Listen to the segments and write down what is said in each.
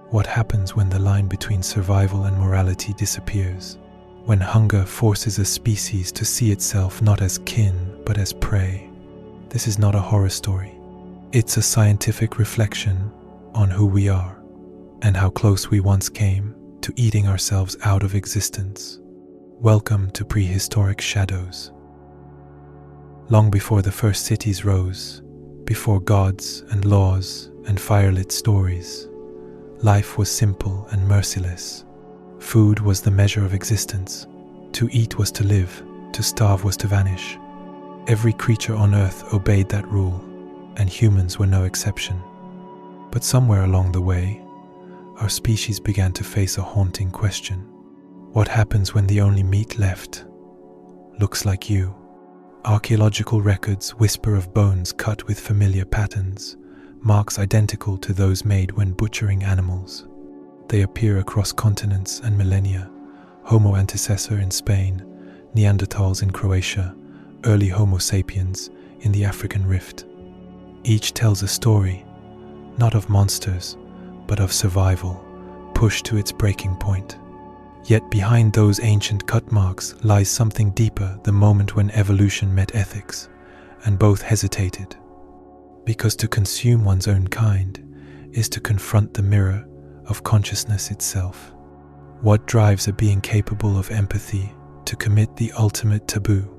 What happens when the line between survival and morality disappears? When hunger forces a species to see itself not as kin, but as prey? This is not a horror story. It's a scientific reflection on who we are and how close we once came to eating ourselves out of existence. Welcome to Prehistoric Shadows. Long before the first cities rose, before gods and laws and firelit stories, life was simple and merciless. Food was the measure of existence. To eat was to live, to starve was to vanish. Every creature on earth obeyed that rule, and humans were no exception. But somewhere along the way, our species began to face a haunting question. What happens when the only meat left looks like you? Archaeological records whisper of bones cut with familiar patterns, marks identical to those made when butchering animals. They appear across continents and millennia: Homo antecessor in Spain, Neanderthals in Croatia, early Homo sapiens in the African rift. Each tells a story, not of monsters, but of survival, pushed to its breaking point. Yet behind those ancient cut marks lies something deeper, the moment when evolution met ethics, and both hesitated. Because to consume one's own kind is to confront the mirror of consciousness itself. What drives a being capable of empathy to commit the ultimate taboo?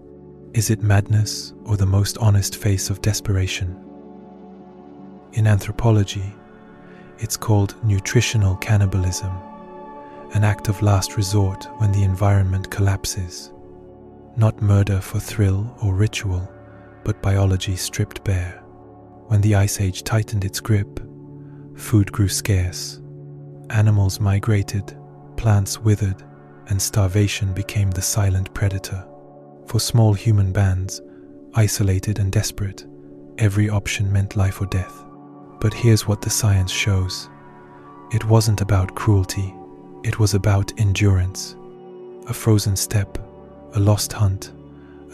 Is it madness or the most honest face of desperation? In anthropology, it's called nutritional cannibalism, an act of last resort when the environment collapses. Not murder for thrill or ritual, but biology stripped bare. When the Ice Age tightened its grip, food grew scarce. Animals migrated, plants withered, and starvation became the silent predator. For small human bands, isolated and desperate, every option meant life or death. But here's what the science shows. It wasn't about cruelty, it was about endurance. A frozen steppe, a lost hunt,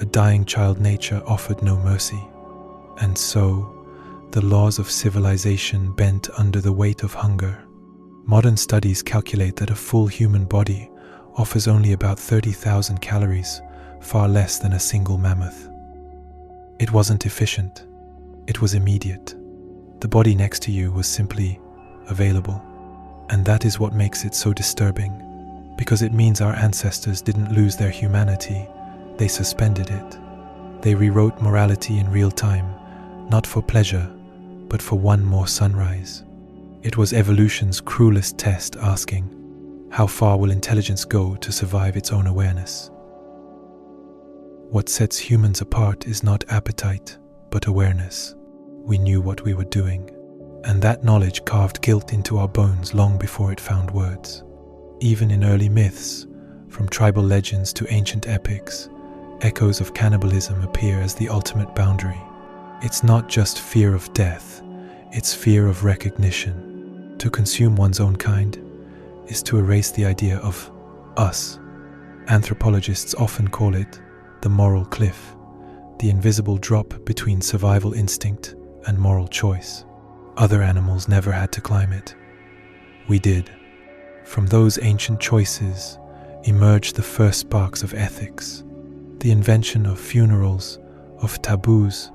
a dying child, nature offered no mercy. And so, the laws of civilization bent under the weight of hunger. Modern studies calculate that a full human body offers only about 30,000 calories, far less than a single mammoth. It wasn't efficient. It was immediate. The body next to you was simply available. And that is what makes it so disturbing, because it means our ancestors didn't lose their humanity, they suspended it. They rewrote morality in real time, not for pleasure, but for one more sunrise. It was evolution's cruelest test, asking, how far will intelligence go to survive its own awareness? What sets humans apart is not appetite, but awareness. We knew what we were doing, and that knowledge carved guilt into our bones long before it found words. Even in early myths, from tribal legends to ancient epics, echoes of cannibalism appear as the ultimate boundary. It's not just fear of death, it's fear of recognition. To consume one's own kind is to erase the idea of us. Anthropologists often call it the moral cliff, the invisible drop between survival instinct and moral choice. Other animals never had to climb it. We did. From those ancient choices emerged the first sparks of ethics, the invention of funerals, of taboos,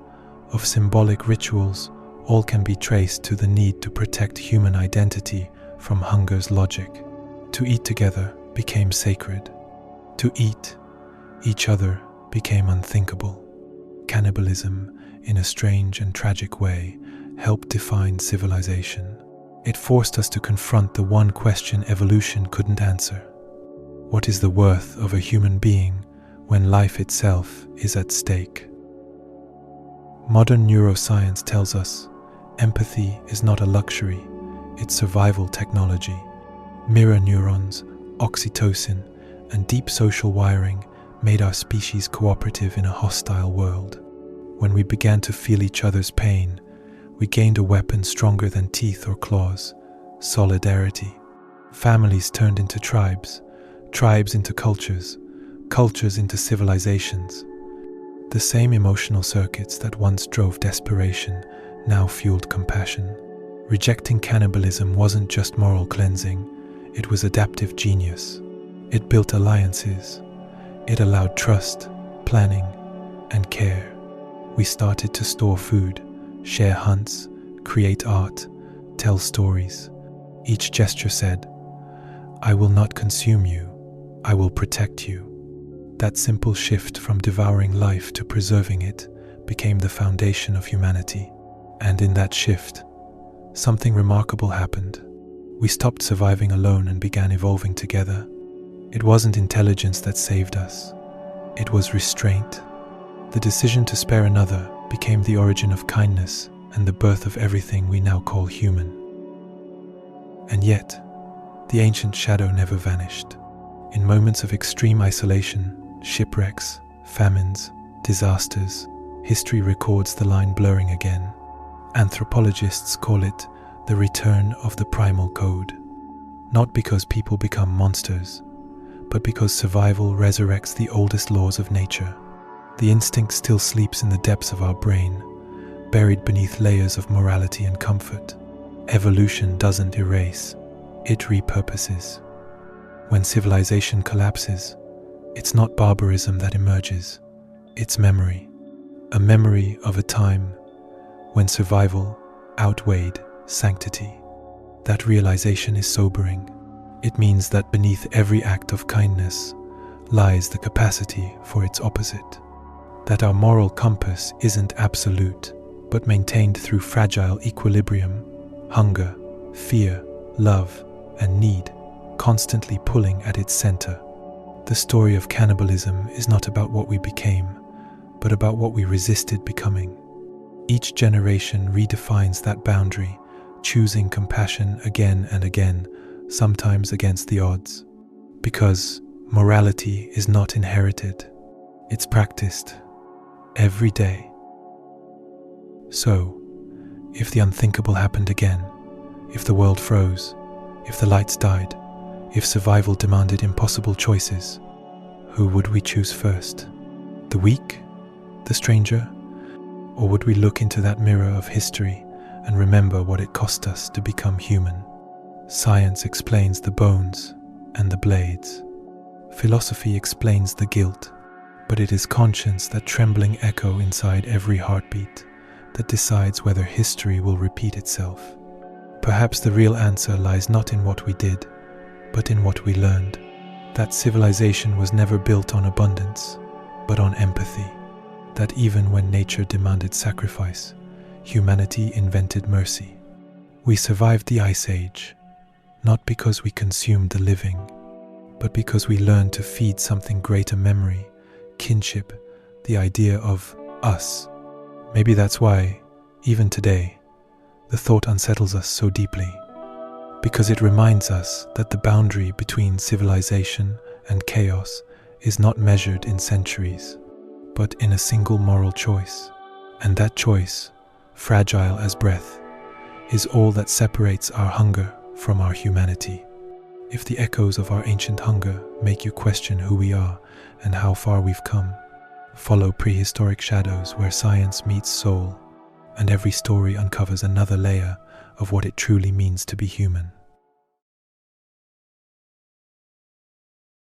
of symbolic rituals. All can be traced to the need to protect human identity from hunger's logic. To eat together became sacred. To eat each other became unthinkable. Cannibalism, in a strange and tragic way, helped define civilization. It forced us to confront the one question evolution couldn't answer. What is the worth of a human being when life itself is at stake? Modern neuroscience tells us empathy is not a luxury, it's survival technology. Mirror neurons, oxytocin, and deep social wiring made our species cooperative in a hostile world. When we began to feel each other's pain, we gained a weapon stronger than teeth or claws: solidarity. Families turned into tribes, tribes into cultures, cultures into civilizations. The same emotional circuits that once drove desperation now fueled compassion. Rejecting cannibalism wasn't just moral cleansing, it was adaptive genius. It built alliances. It allowed trust, planning, and care. We started to store food, share hunts, create art, tell stories. Each gesture said, "I will not consume you, I will protect you." That simple shift from devouring life to preserving it became the foundation of humanity. And in that shift, something remarkable happened. We stopped surviving alone and began evolving together. It wasn't intelligence that saved us. It was restraint. The decision to spare another became the origin of kindness and the birth of everything we now call human. And yet, the ancient shadow never vanished. In moments of extreme isolation, shipwrecks, famines, disasters, history records the line blurring again. Anthropologists call it the return of the primal code. Not because people become monsters, but because survival resurrects the oldest laws of nature. The instinct still sleeps in the depths of our brain, buried beneath layers of morality and comfort. Evolution doesn't erase, it repurposes. When civilization collapses, it's not barbarism that emerges, it's memory. A memory of a time when survival outweighed sanctity. That realization is sobering. It means that beneath every act of kindness lies the capacity for its opposite. That our moral compass isn't absolute, but maintained through fragile equilibrium, hunger, fear, love, and need, constantly pulling at its center. The story of cannibalism is not about what we became, but about what we resisted becoming. Each generation redefines that boundary, choosing compassion again and again, sometimes against the odds. Because morality is not inherited, it's practiced every day. So, if the unthinkable happened again, if the world froze, if the lights died, if survival demanded impossible choices, who would we choose first? The weak? The stranger? Or would we look into that mirror of history and remember what it cost us to become human? Science explains the bones and the blades. Philosophy explains the guilt, but it is conscience, that trembling echo inside every heartbeat, that decides whether history will repeat itself. Perhaps the real answer lies not in what we did, but in what we learned. That civilization was never built on abundance, but on empathy. That even when nature demanded sacrifice, humanity invented mercy. We survived the Ice Age, not because we consumed the living, but because we learned to feed something greater: memory, kinship, the idea of us. Maybe that's why, even today, the thought unsettles us so deeply. Because it reminds us that the boundary between civilization and chaos is not measured in centuries, but in a single moral choice. And that choice, fragile as breath, is all that separates our hunger from our humanity. If the echoes of our ancient hunger make you question who we are and how far we've come, follow Prehistoric Shadows, where science meets soul, and every story uncovers another layer of what it truly means to be human.